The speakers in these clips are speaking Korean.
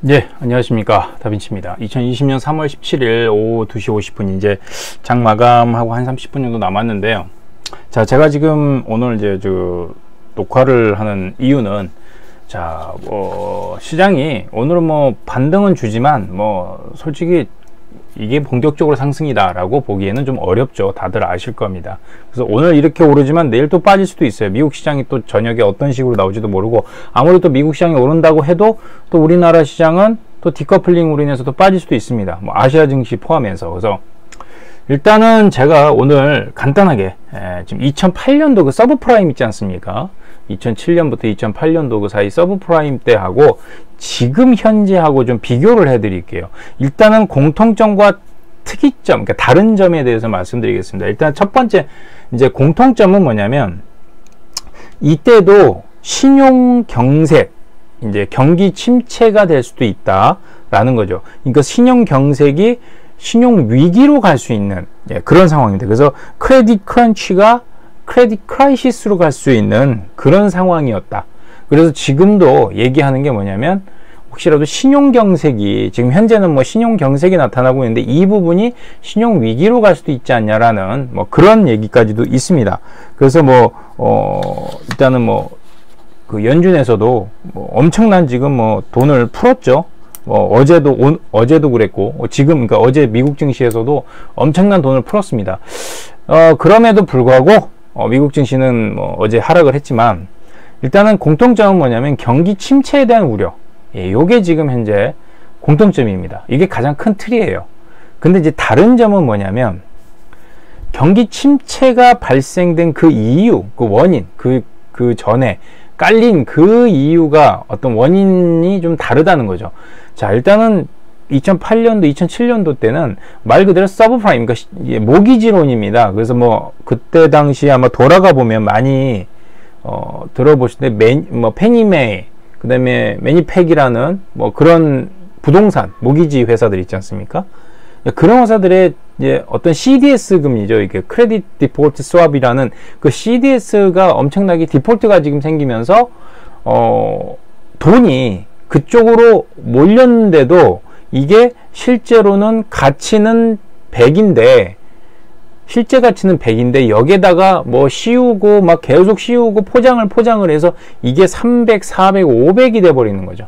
네, 안녕하십니까. 다빈치입니다. 2020년 3월 17일 오후 2시 50분 이제 장 마감하고 한 30분 정도 남았는데요. 자, 제가 지금 오늘 이제 녹화를 하는 이유는 시장이 오늘은 반등은 주지만 솔직히 이게 본격적으로 상승이다 라고 보기에는 좀 어렵죠. 다들 아실 겁니다. 그래서 오늘 이렇게 오르지만 내일 또 빠질 수도 있어요. 미국 시장이 또 저녁에 어떤 식으로 나올지도 모르고, 아무리 또 미국 시장이 오른다고 해도 또 우리나라 시장은 또 디커플링으로 인해서 또 빠질 수도 있습니다. 아시아 증시 포함해서. 그래서 일단은 제가 오늘 간단하게 지금 2008년도 그 서브프라임 있지 않습니까? 2007년부터 2008년도 그 사이 서브프라임 때하고 지금 현재하고 좀 비교를 해 드릴게요. 일단은 공통점과 특이점, 그러니까 다른 점에 대해서 말씀드리겠습니다. 일단 첫 번째 이제 공통점은 뭐냐면, 이때도 신용 경색, 이제 경기 침체가 될 수도 있다라는 거죠. 그러니까 신용 경색이 신용 위기로 갈 수 있는 그런 상황입니다. 그래서 크레딧 크런치가 크레딧 크라이시스로 갈 수 있는 그런 상황이었다. 그래서 지금도 얘기하는 게 뭐냐면, 혹시라도 신용 경색이, 지금 현재는 신용 경색이 나타나고 있는데 이 부분이 신용 위기로 갈 수도 있지 않냐라는 그런 얘기까지도 있습니다. 그래서 일단은 그 연준에서도 엄청난 지금 돈을 풀었죠. 어제도 그랬고, 지금, 그러니까 어제 미국 증시에서도 엄청난 돈을 풀었습니다. 그럼에도 불구하고, 미국 증시는 어제 하락을 했지만, 일단은 공통점은 뭐냐면 경기 침체에 대한 우려. 요게 지금 현재 공통점입니다. 이게 가장 큰 틀이에요. 근데 이제 다른 점은 뭐냐면, 경기 침체가 발생된 그 이유, 그 원인, 그 전에 깔린 그 이유가 어떤 원인이 좀 다르다는 거죠. 자, 일단은 2008년도, 2007년도 때는 말 그대로 서브프라임, 그러니까 모기지론입니다. 그래서 그때 당시에 아마 돌아가 보면 많이 들어보실 때 페니메이, 그 다음에 매니팩이라는 그런 부동산 모기지 회사들 있지 않습니까? 그런 회사들의 이제 어떤 CDS 금리죠. 이게 크레딧 디폴트 스왑이라는 그 CDS가 엄청나게 디폴트가 지금 생기면서 돈이 그쪽으로 몰렸는데도 이게 실제로는 가치는 100인데, 실제 가치는 100인데 여기에다가 씌우고 계속 씌우고 포장을 해서 이게 300, 400, 500이 돼 버리는 거죠.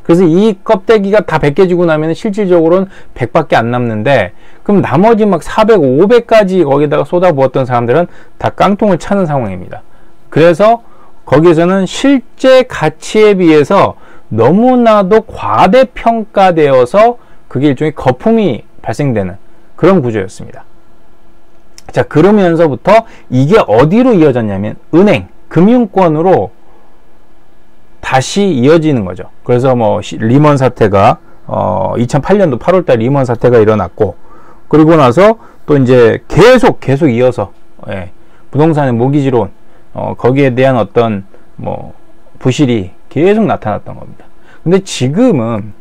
그래서 이 껍데기가 다 벗겨지고 나면 실질적으로는 100밖에 안 남는데, 그럼 나머지 400, 500까지 거기다가 쏟아부었던 사람들은 다 깡통을 차는 상황입니다. 그래서 거기에서는 실제 가치에 비해서 너무나도 과대평가되어서 그게 일종의 거품이 발생되는 그런 구조였습니다. 자, 그러면서부터 이게 어디로 이어졌냐면 은행, 금융권으로 다시 이어지는 거죠. 그래서 리먼 사태가 2008년도 8월달 리먼 사태가 일어났고, 그리고 나서 또 이제 계속 이어서 부동산의 모기지론, 거기에 대한 어떤 부실이 계속 나타났던 겁니다. 근데 지금은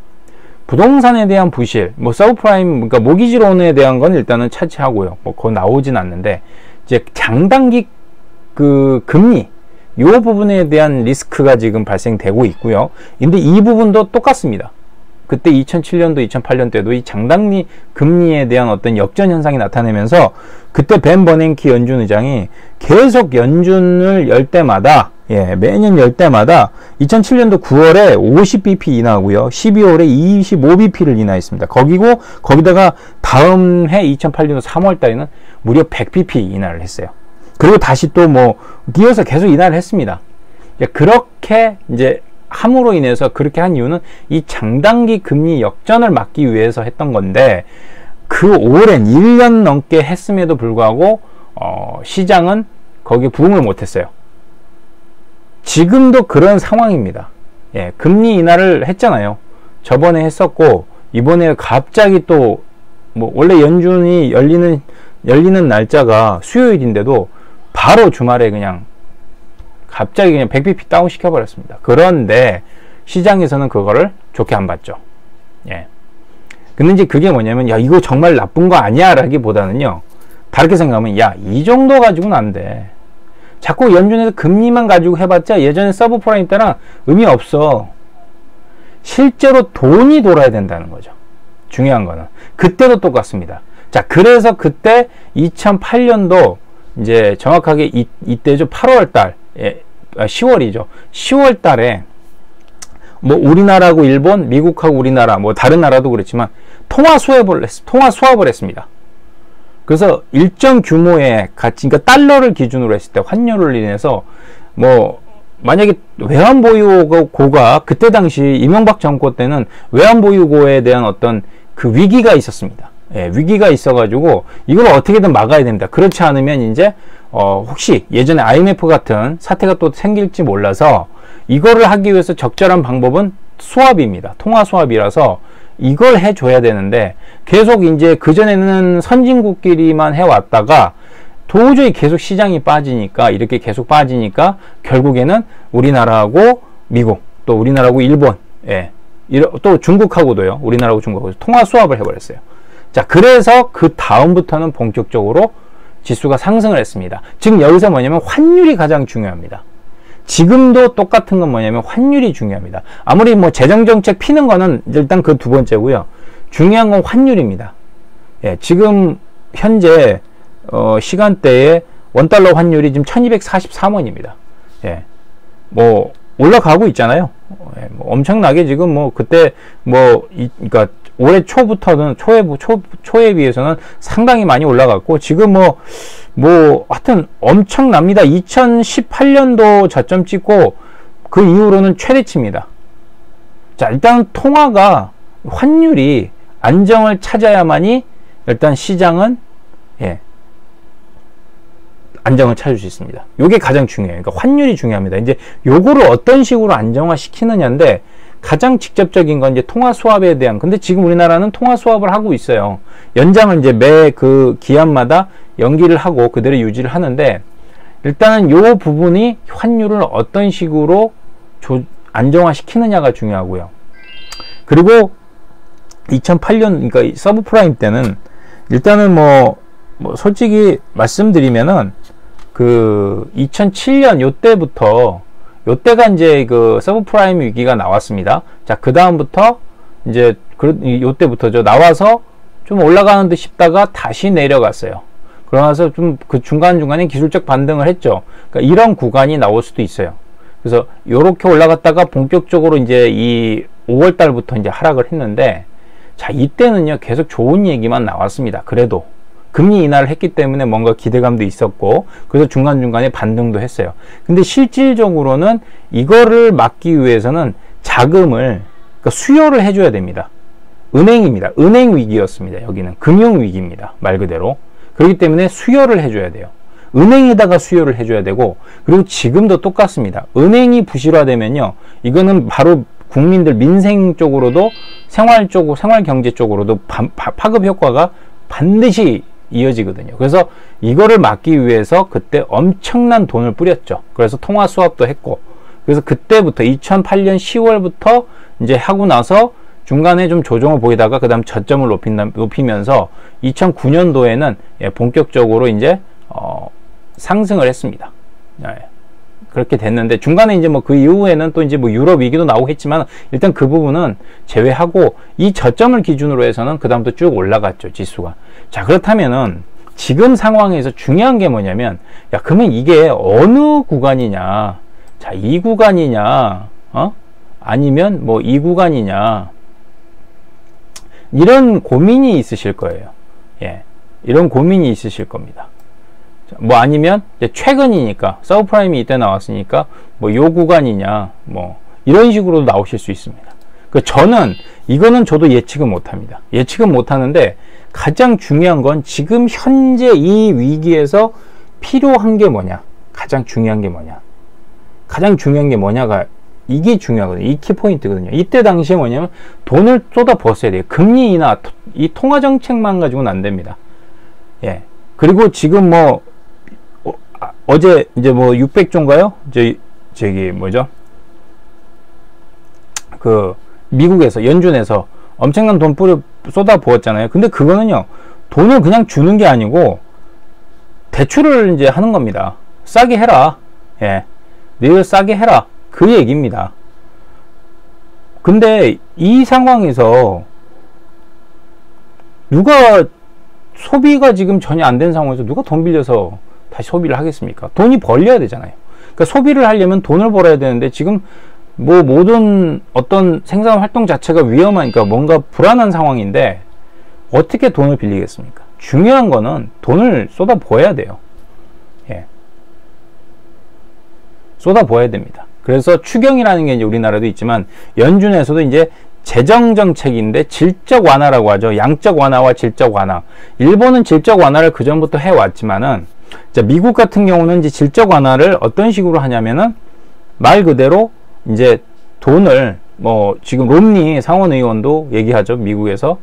부동산에 대한 부실, 서브프라임, 그러니까 모기지론에 대한 건 일단은 차치하고요. 그거 나오진 않는데, 이제 장단기 금리, 요 부분에 대한 리스크가 지금 발생되고 있고요. 근데 이 부분도 똑같습니다. 그때 2007년도, 2008년 때도 이 장단기 금리에 대한 어떤 역전 현상이 나타내면서, 그때 벤 버냉키 연준 의장이 계속 연준을 열 때마다, 매년 열 때마다 2007년도 9월에 50bp 인하하고요. 12월에 25bp를 인하했습니다. 거기다가 다음 해 2008년도 3월 달에는 무려 100bp 인하를 했어요. 그리고 다시 또 이어서 계속 인하를 했습니다. 그렇게 이제 함으로 인해서, 그렇게 한 이유는 이 장단기 금리 역전을 막기 위해서 했던 건데, 그 오랜 1년 넘게 했음에도 불구하고 시장은 거기에 부응을 못했어요. 지금도 그런 상황입니다. 금리 인하를 했잖아요. 저번에 했었고, 이번에 갑자기 또 원래 연준이 열리는 날짜가 수요일인데도 바로 주말에 갑자기 100bp 다운 시켜버렸습니다. 그런데 시장에서는 그거를 좋게 안 봤죠. 근데 이제 그게 뭐냐면, 이거 정말 나쁜 거 아니야 라기보다는요, 다르게 생각하면, 이 정도 가지고는 안 돼. 자꾸 연준에서 금리만 가지고 해봤자 예전에 서브프라임 때랑 의미 없어. 실제로 돈이 돌아야 된다는 거죠. 중요한 거는. 그때도 똑같습니다. 자, 그래서 그때 2008년도 이제 정확하게 이때죠. 8월 달, 10월이죠. 10월 달에 뭐 우리나라하고 일본, 미국하고 우리나라, 뭐 다른 나라도 그렇지만 통화 수합을 했습니다. 그래서 일정 규모의 가치, 그러니까 달러를 기준으로 했을 때 환율을 인해서 뭐 만약에 외환보유고가 그때 당시 이명박 정권 때는 외환보유고에 대한 어떤 그 위기가 있었습니다. 예, 위기가 있어가지고 이걸 어떻게든 막아야 됩니다. 그렇지 않으면 이제 혹시 예전에 IMF 같은 사태가 또 생길지 몰라서 이거를 하기 위해서 적절한 방법은 수합입니다. 통화 수합이라서 이걸 해줘야 되는데 계속 이제 그전에는 선진국끼리만 해왔다가 도저히 계속 시장이 빠지니까 이렇게 계속 빠지니까 결국에는 우리나라하고 미국 또 우리나라하고 일본 또 중국하고도요. 우리나라하고 중국하고 통화 수합을 해버렸어요. 자, 그래서 그 다음부터는 본격적으로 지수가 상승을 했습니다. 지금 여기서 뭐냐면 환율이 가장 중요합니다. 지금도 똑같은 건 뭐냐면 환율이 중요합니다. 아무리 뭐 재정정책 피는 거는 일단 그 두 번째고요. 중요한 건 환율입니다. 예, 지금 현재 시간대에 원달러 환율이 지금 1243원입니다. 예, 뭐 올라가고 있잖아요. 예, 뭐 엄청나게 지금 뭐 그때 그러니까 올해 초부터는 초에 비해서는 상당히 많이 올라갔고 지금 하여튼 엄청납니다. 2018년도 저점 찍고 그 이후로는 최대치입니다. 자, 일단 통화가 환율이 안정을 찾아야만이 일단 시장은 안정을 찾을 수 있습니다. 이게 가장 중요해요. 그러니까 환율이 중요합니다. 이제 요거를 어떤 식으로 안정화 시키느냐인데 가장 직접적인 건 이제 통화 수합에 대한. 근데 지금 우리나라는 통화 수합을 하고 있어요. 연장을 이제 매 그 기한마다 연기를 하고 그대로 유지를 하는데 일단은 요 부분이 환율을 어떤 식으로 안정화 시키느냐가 중요하고요. 그리고 2008년 그러니까 서브프라임 때는 일단은 뭐 솔직히 말씀드리면은 그 2007년 요때가 이제 그 서브프라임 위기가 나왔습니다. 자, 그 다음부터 이제 요때부터죠. 나와서 좀 올라가는 듯 싶다가 다시 내려갔어요. 그러면서 좀 그 중간중간에 기술적 반등을 했죠. 그러니까 이런 구간이 나올 수도 있어요. 그래서 요렇게 올라갔다가 본격적으로 이제 이 5월 달부터 이제 하락을 했는데 자, 이때는요 계속 좋은 얘기만 나왔습니다. 그래도 금리 인하를 했기 때문에 뭔가 기대감도 있었고 그래서 중간중간에 반등도 했어요. 근데 실질적으로는 이거를 막기 위해서는 자금을 그러니까 수요를 해줘야 됩니다. 은행입니다. 은행 위기였습니다. 여기는 금융 위기입니다. 말 그대로. 그렇기 때문에 수요를 해줘야 돼요. 은행에다가 수요를 해줘야 되고 그리고 지금도 똑같습니다. 은행이 부실화되면요 이거는 바로 국민들 민생 쪽으로도 생활 경제 쪽으로도 파급 효과가 반드시 이어지거든요. 그래서 이거를 막기 위해서 그때 엄청난 돈을 뿌렸죠. 그래서 통화 수합도 했고 그래서 그때부터 2008년 10월부터 이제 하고 나서 중간에 좀 조정을 보이다가 그 다음 저점을 높이면서 2009년도에는 본격적으로 이제 상승을 했습니다. 그렇게 됐는데 중간에 이제 그 이후에는 또 이제 유럽 위기도 나오고 했지만 일단 그 부분은 제외하고 이 저점을 기준으로 해서는 그 다음부터 쭉 올라갔죠, 지수가. 자, 그렇다면은 지금 상황에서 중요한 게 뭐냐면 그러면 이게 어느 구간이냐, 자, 이 구간이냐 아니면 이 구간이냐 이런 고민이 있으실 거예요. 이런 고민이 있으실 겁니다. 아니면 최근이니까 서브프라임이 이때 나왔으니까 요 구간이냐 이런 식으로도 나오실 수 있습니다. 저는 이거는 저도 예측은 못합니다. 예측은 못하는데 가장 중요한 건 지금 현재 이 위기에서 필요한 게 뭐냐, 가장 중요한 게 뭐냐가 이게 중요하거든요. 이 키포인트거든요. 이때 당시에 뭐냐면 돈을 쏟아 부었어야 돼요. 금리 인하, 이 통화 정책만 가지고는 안 됩니다. 그리고 지금 어제 이제 600조인가요? 저기 뭐죠? 그 미국에서 연준에서 엄청난 돈 쏟아 부었잖아요. 근데 그거는요 돈을 그냥 주는 게 아니고 대출을 이제 하는 겁니다. 싸게 해라. 너희들 싸게 해라. 그 얘기입니다. 근데 이 상황에서 누가 소비가 지금 전혀 안 된 상황에서 누가 돈 빌려서 다시 소비를 하겠습니까? 돈이 벌려야 되잖아요. 그러니까 소비를 하려면 돈을 벌어야 되는데 지금 뭐 모든 어떤 생산 활동 자체가 위험하니까 뭔가 불안한 상황인데 어떻게 돈을 빌리겠습니까? 중요한 거는 돈을 쏟아 부어야 돼요. 예. 쏟아 부어야 됩니다. 그래서 추경이라는 게 이제 우리나라도 있지만 연준에서도 이제 재정 정책인데 질적 완화라고 하죠. 양적 완화와 질적 완화. 일본은 질적 완화를 그 전부터 해왔지만은 미국 같은 경우는 이제 질적 완화를 어떤 식으로 하냐면은 말 그대로 이제 돈을 뭐 지금 롬니 상원 의원도 얘기하죠. 미국에서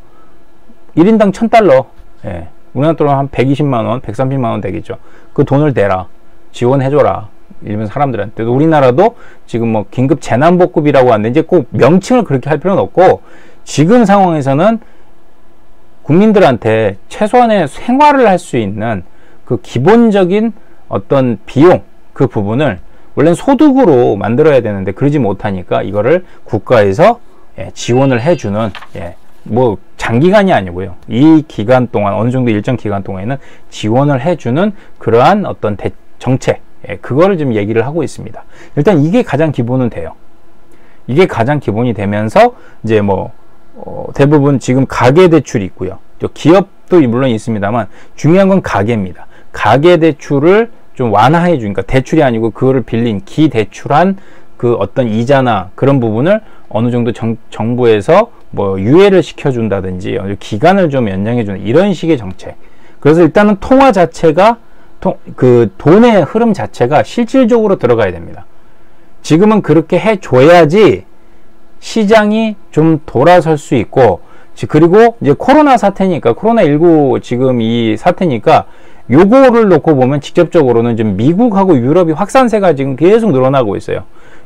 1인당 $1,000. 예. 우리나라 돈으로 한 120만 원, 130만 원 되겠죠. 그 돈을 대라. 지원해줘라. 일본 사람들한테. 우리나라도 지금 뭐 긴급 재난복급이라고 하는데 이제 꼭 명칭을 그렇게 할 필요는 없고 지금 상황에서는 국민들한테 최소한의 생활을 할 수 있는 그 기본적인 어떤 비용 그 부분을 원래는 소득으로 만들어야 되는데 그러지 못하니까 이거를 국가에서 지원을 해주는 뭐 장기간이 아니고요. 이 기간 동안 어느 정도 일정 기간 동안에는 지원을 해주는 그러한 어떤 정책 그거를 좀 얘기를 하고 있습니다. 일단 이게 가장 기본은 돼요. 이게 가장 기본이 되면서 이제 뭐 대부분 지금 가계대출이 있고요. 또 기업도 물론 있습니다만 중요한 건 가계입니다. 가계대출을 좀 완화해 주니까 대출이 아니고 그거를 빌린 기대출한 그 어떤 이자나 그런 부분을 어느 정도 정부에서 뭐 유예를 시켜준다든지 기간을 좀 연장해 주는 이런 식의 정책. 그래서 일단은 통화 자체가 그 돈의 흐름 자체가 실질적으로 들어가야 됩니다. 지금은 그렇게 해줘야지 시장이 좀 돌아설 수 있고, 그리고 이제 코로나 사태니까, 코로나19 지금 이 사태니까 요거를 놓고 보면 직접적으로는 지금 미국하고 유럽이 확산세가 지금 계속 늘어나고 있어요.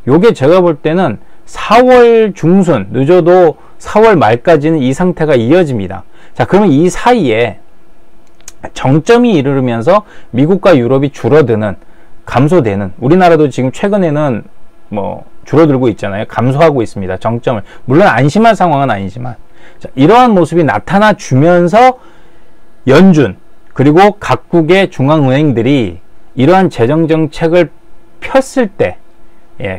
요게 제가 볼 때는 4월 중순, 늦어도 4월 말까지는 이 상태가 이어집니다. 자, 그러면 이 사이에 정점이 이르면서 미국과 유럽이 줄어드는, 감소되는, 우리나라도 지금 최근에는 뭐 줄어들고 있잖아요. 감소하고 있습니다. 정점을. 물론 안심할 상황은 아니지만, 자, 이러한 모습이 나타나 주면서 연준 그리고 각국의 중앙은행들이 이러한 재정정책을 폈을 때,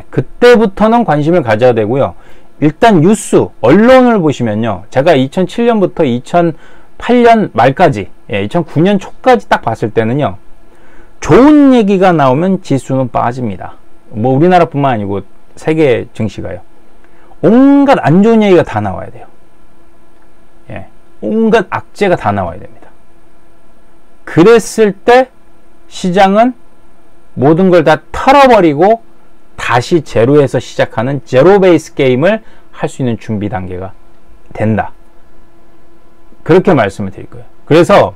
그때부터는 관심을 가져야 되고요. 일단 뉴스, 언론을 보시면요. 제가 2007년부터 2008년 말까지, 2009년 초까지 딱 봤을 때는요. 좋은 얘기가 나오면 지수는 빠집니다. 뭐 우리나라뿐만 아니고 세계 증시가요. 온갖 안 좋은 얘기가 다 나와야 돼요. 온갖 악재가 다 나와야 됩니다. 그랬을 때 시장은 모든 걸 다 털어버리고 다시 제로에서 시작하는 제로 베이스 게임을 할 수 있는 준비 단계가 된다. 그렇게 말씀을 드릴 거예요. 그래서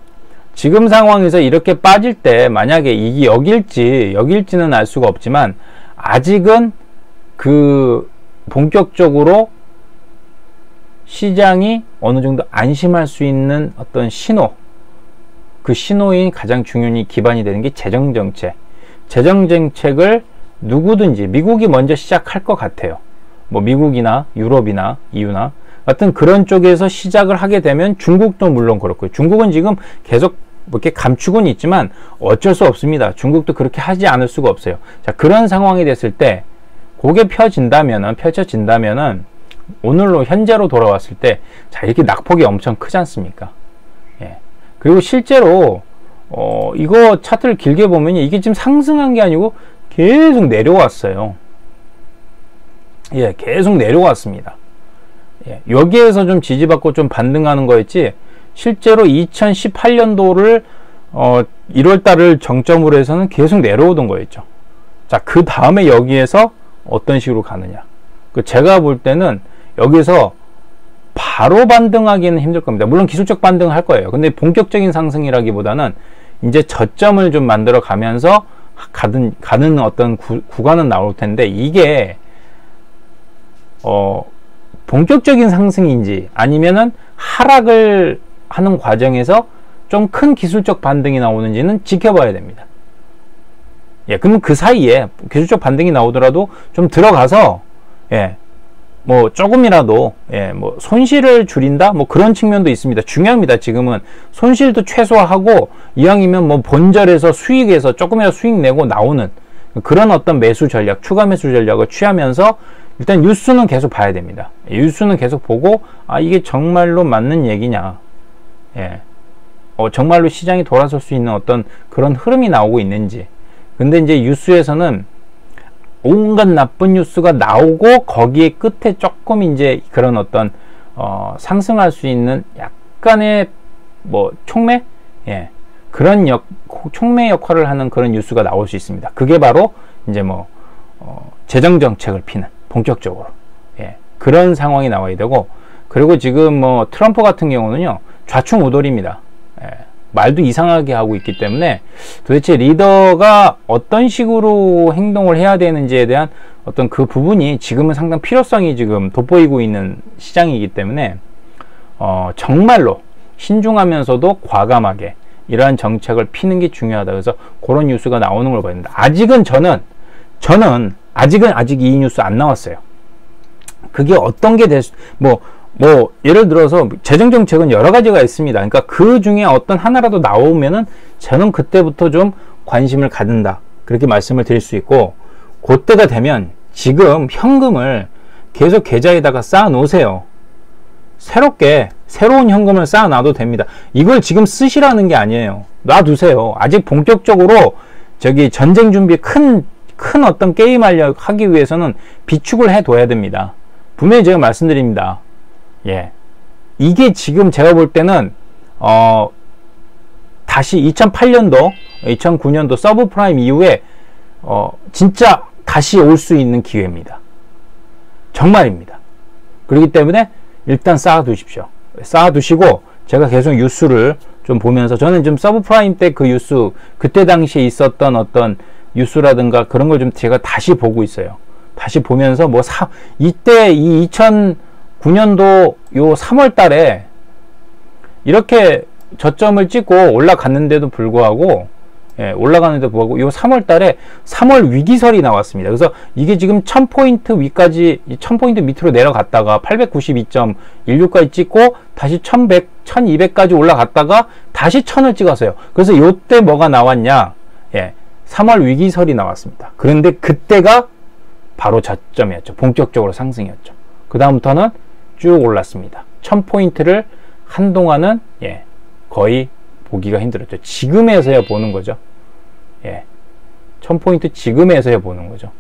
지금 상황에서 이렇게 빠질 때 만약에 이게 여길지는 알 수가 없지만 아직은 그 본격적으로 시장이 어느 정도 안심할 수 있는 어떤 신호, 그 신호인 가장 중요한 기반이 되는 게 재정정책. 재정정책을 누구든지 미국이 먼저 시작할 것 같아요. 뭐 미국이나 유럽이나 EU나 같은 그런 쪽에서 시작을 하게 되면 중국도 물론 그렇고요. 중국은 지금 계속 이렇게 감추고는 있지만 어쩔 수 없습니다. 중국도 그렇게 하지 않을 수가 없어요. 자, 그런 상황이 됐을 때 그게 펼쳐진다면은 오늘로 현재로 돌아왔을 때 자, 이렇게 낙폭이 엄청 크지 않습니까? 그리고 실제로 이거 차트를 길게 보면 이게 지금 상승한 게 아니고 계속 내려왔어요. 계속 내려왔습니다. 여기에서 좀 지지받고 좀 반등하는 거였지 실제로 2018년도를 1월달을 정점으로 해서는 계속 내려오던 거였죠. 자, 그 다음에 여기에서 어떤 식으로 가느냐. 제가 볼 때는 여기서 바로 반등하기는 힘들 겁니다. 물론 기술적 반등을 할 거예요. 근데 본격적인 상승이라기보다는 이제 저점을 좀 만들어 가면서 가는 어떤 구간은 나올 텐데 이게 본격적인 상승인지 아니면은 하락을 하는 과정에서 좀 큰 기술적 반등이 나오는지는 지켜봐야 됩니다. 그러면 그 사이에 기술적 반등이 나오더라도 좀 들어가서 뭐 조금이라도 뭐 손실을 줄인다 뭐 그런 측면도 있습니다. 중요합니다. 지금은 손실도 최소화하고 이왕이면 뭐 본절에서 수익에서 조금이라도 수익 내고 나오는 그런 어떤 매수 전략, 추가 매수 전략을 취하면서 일단 뉴스는 계속 봐야 됩니다. 뉴스는 계속 보고 이게 정말로 맞는 얘기냐, 정말로 시장이 돌아설 수 있는 어떤 그런 흐름이 나오고 있는지. 근데 이제 뉴스에서는 온갖 나쁜 뉴스가 나오고 거기에 끝에 조금 이제 그런 어떤 상승할 수 있는 약간의 뭐 촉매, 그런 촉매 역할을 하는 그런 뉴스가 나올 수 있습니다. 그게 바로 이제 뭐 재정 정책을 피는 본격적으로 그런 상황이 나와야 되고, 그리고 지금 뭐 트럼프 같은 경우는요 좌충우돌입니다. 말도 이상하게 하고 있기 때문에 도대체 리더가 어떤 식으로 행동을 해야 되는지에 대한 어떤 그 부분이 지금은 상당 필요성이 지금 돋보이고 있는 시장이기 때문에 정말로 신중하면서도 과감하게 이러한 정책을 피는 게 중요하다. 그래서 그런 뉴스가 나오는 걸 봐야 된다. 아직은 저는 아직 이 뉴스 안 나왔어요. 그게 어떤 게 뭐 예를 들어서 재정 정책은 여러 가지가 있습니다. 그러니까 그 중에 어떤 하나라도 나오면은 저는 그때부터 좀 관심을 갖는다, 그렇게 말씀을 드릴 수 있고, 그때가 되면 지금 현금을 계속 계좌에다가 쌓아 놓으세요. 새로운 현금을 쌓아 놔도 됩니다. 이걸 지금 쓰시라는 게 아니에요. 놔두세요. 아직 본격적으로 전쟁 준비 큰 어떤 게임 하기 위해서는 비축을 해 둬야 됩니다. 분명히 제가 말씀드립니다. 이게 지금 제가 볼 때는 다시 2008년도 2009년도 서브프라임 이후에 진짜 다시 올 수 있는 기회입니다. 정말입니다. 그렇기 때문에 일단 쌓아두십시오. 쌓아두시고, 제가 계속 뉴스를 좀 보면서, 저는 좀 서브프라임 때 그 뉴스, 그때 당시에 있었던 어떤 뉴스라든가 그런 걸 좀 제가 다시 보고 있어요. 다시 보면서 이때 이 2009년도 요 3월 달에 이렇게 저점을 찍고 올라갔는데도 불구하고 요 3월 달에 3월 위기설이 나왔습니다. 그래서 이게 지금 1000포인트 위까지, 1000포인트 밑으로 내려갔다가 892.16까지 찍고 다시 1100, 1200까지 올라갔다가 다시 1000을 찍었어요. 그래서 요때 뭐가 나왔냐? 3월 위기설이 나왔습니다. 그런데 그때가 바로 저점이었죠. 본격적으로 상승이었죠. 그 다음부터는 쭉 올랐습니다. 1000포인트를 한동안은 거의 보기가 힘들었죠. 지금에서야 보는 거죠. 1000포인트 지금에서야 보는 거죠.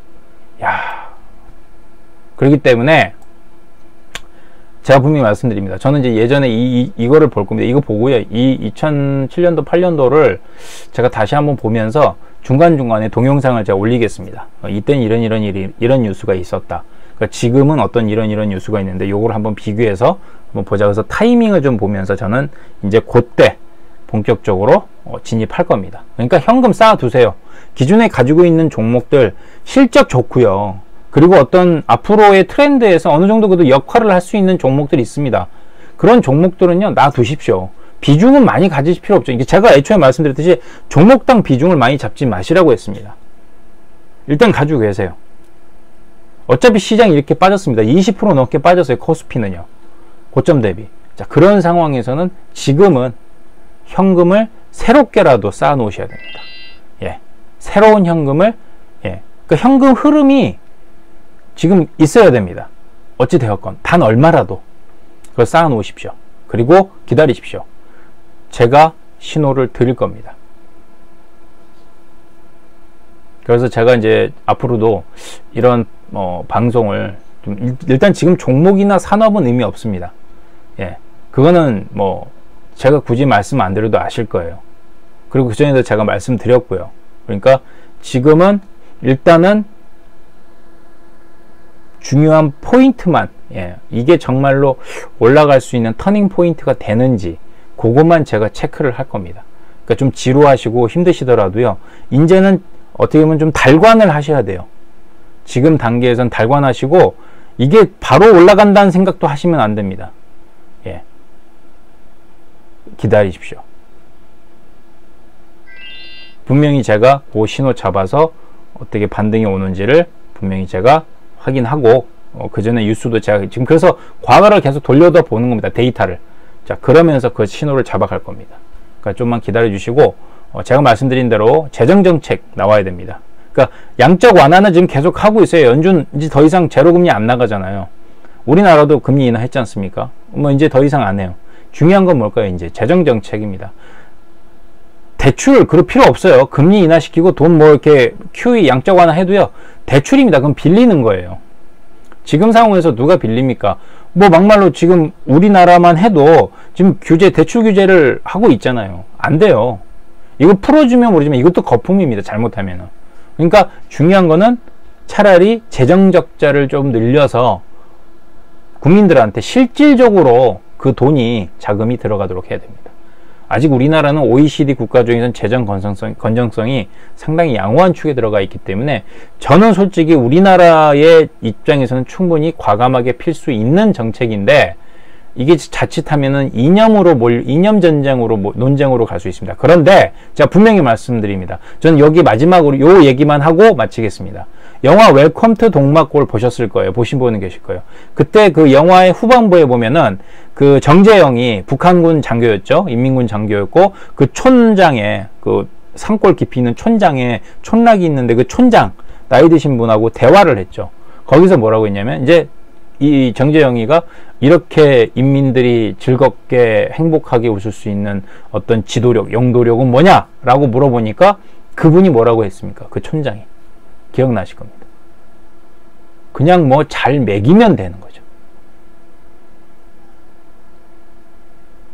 그렇기 때문에 제가 분명히 말씀드립니다. 저는 이제 예전에 이거를 볼 겁니다. 이거 보고요. 이 2007년도 8년도를 제가 다시 한번 보면서 중간중간에 동영상을 제가 올리겠습니다. 이때는 이런 뉴스가 있었다. 그러니까 지금은 어떤 이런 뉴스가 있는데 요걸 한번 비교해서 한번 보자. 그래서 타이밍을 좀 보면서 저는 이제 그때 본격적으로 진입할 겁니다. 그러니까 현금 쌓아두세요. 기존에 가지고 있는 종목들 실적 좋고요. 그리고 어떤 앞으로의 트렌드에서 어느 정도 그래도 역할을 할 수 있는 종목들이 있습니다. 그런 종목들은요, 놔두십시오. 비중은 많이 가지실 필요 없죠. 이게 제가 애초에 말씀드렸듯이 종목당 비중을 많이 잡지 마시라고 했습니다. 일단 가지고 계세요. 어차피 시장이 이렇게 빠졌습니다. 20% 넘게 빠졌어요. 코스피는요. 고점 대비. 자, 그런 상황에서는 지금은 현금을 새롭게라도 쌓아 놓으셔야 됩니다. 새로운 현금을, 그 현금 흐름이 지금 있어야 됩니다. 어찌 되었건 단 얼마라도 그걸 쌓아 놓으십시오. 그리고 기다리십시오. 제가 신호를 드릴 겁니다. 그래서 제가 이제 앞으로도 이런 방송을 좀 일단 지금 종목이나 산업은 의미 없습니다. 그거는 뭐 제가 굳이 말씀 안 드려도 아실 거예요. 그리고 그전에도 제가 말씀드렸고요. 그러니까 지금은 일단은 중요한 포인트만, 이게 정말로 올라갈 수 있는 터닝 포인트가 되는지 그것만 제가 체크를 할 겁니다. 그러니까 좀 지루하시고 힘드시더라도요, 이제는 어떻게 보면 좀 달관을 하셔야 돼요. 지금 단계에선 달관하시고 이게 바로 올라간다는 생각도 하시면 안 됩니다. 기다리십시오. 분명히 제가 그 신호 잡아서 어떻게 반등이 오는지를 분명히 제가 확인하고 그 전에 뉴스도 제가 지금 그래서 과거를 계속 돌려다 보는 겁니다. 데이터를. 자, 그러면서 그 신호를 잡아갈 겁니다. 그러니까 좀만 기다려 주시고, 제가 말씀드린 대로 재정정책 나와야 됩니다. 그러니까 양적 완화는 지금 계속 하고 있어요. 연준 이제 더 이상 제로금리 안 나가잖아요. 우리나라도 금리 인하했지 않습니까? 뭐 이제 더 이상 안 해요. 중요한 건 뭘까요? 이제 재정정책입니다. 대출 그럴 필요 없어요. 금리 인하시키고 돈 뭐 이렇게 QE 양적 완화 해도요. 대출입니다. 그럼 빌리는 거예요. 지금 상황에서 누가 빌립니까? 뭐 막말로 지금 우리나라만 해도 지금 대출 규제를 하고 있잖아요. 안 돼요. 이거 풀어주면 모르지만 이것도 거품입니다. 잘못하면은. 그러니까 중요한 거는 차라리 재정 적자를 좀 늘려서 국민들한테 실질적으로 그 돈이 자금이 들어가도록 해야 됩니다. 아직 우리나라는 OECD 국가 중에서는 재정 건전성이 상당히 양호한 축에 들어가 있기 때문에 저는 솔직히 우리나라의 입장에서는 충분히 과감하게 필 수 있는 정책인데 이게 자칫하면은 이념 전쟁으로 논쟁으로 갈 수 있습니다. 그런데 제가 분명히 말씀드립니다. 저는 여기 마지막으로 요 얘기만 하고 마치겠습니다. 영화 웰컴 투 동막골 보셨을 거예요. 보신 분은 계실 거예요. 그때 그 영화의 후반부에 보면은 그 정재영이 북한군 장교였죠. 인민군 장교였고 그 촌장에 그 산골 깊이 있는 촌장에 촌락이 있는데 그 촌장 나이 드신 분하고 대화를 했죠. 거기서 뭐라고 했냐면 이제 이 정재영이가 이렇게 인민들이 즐겁게 행복하게 웃을 수 있는 어떤 지도력, 영도력은 뭐냐라고 물어보니까 그분이 뭐라고 했습니까? 그 촌장이. 기억나실 겁니다. 그냥 뭐 잘 먹이면 되는 거죠.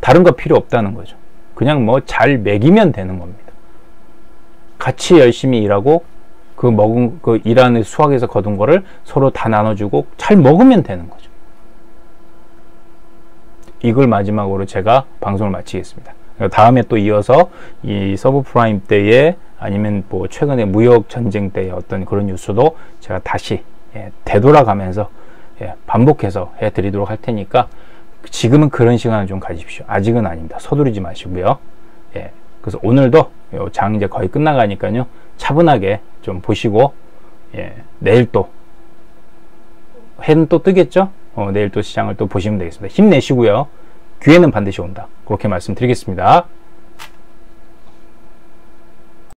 다른 거 필요 없다는 거죠. 그냥 뭐 잘 먹이면 되는 겁니다. 같이 열심히 일하고 그 일하는 수확에서 거둔 거를 서로 다 나눠주고 잘 먹으면 되는 거죠. 이걸 마지막으로 제가 방송을 마치겠습니다. 다음에 또 이어서 이 서브프라임 때에 아니면 뭐 최근에 무역 전쟁 때의 어떤 그런 뉴스도 제가 다시 되돌아가면서 반복해서 해드리도록 할 테니까 지금은 그런 시간을 좀 가지십시오. 아직은 아닙니다. 서두르지 마시고요. 그래서 오늘도 장 이제 거의 끝나가니까요. 차분하게 좀 보시고 내일 또 해는 또 뜨겠죠? 내일 또 시장을 또 보시면 되겠습니다. 힘내시고요. 기회는 반드시 온다. 그렇게 말씀드리겠습니다.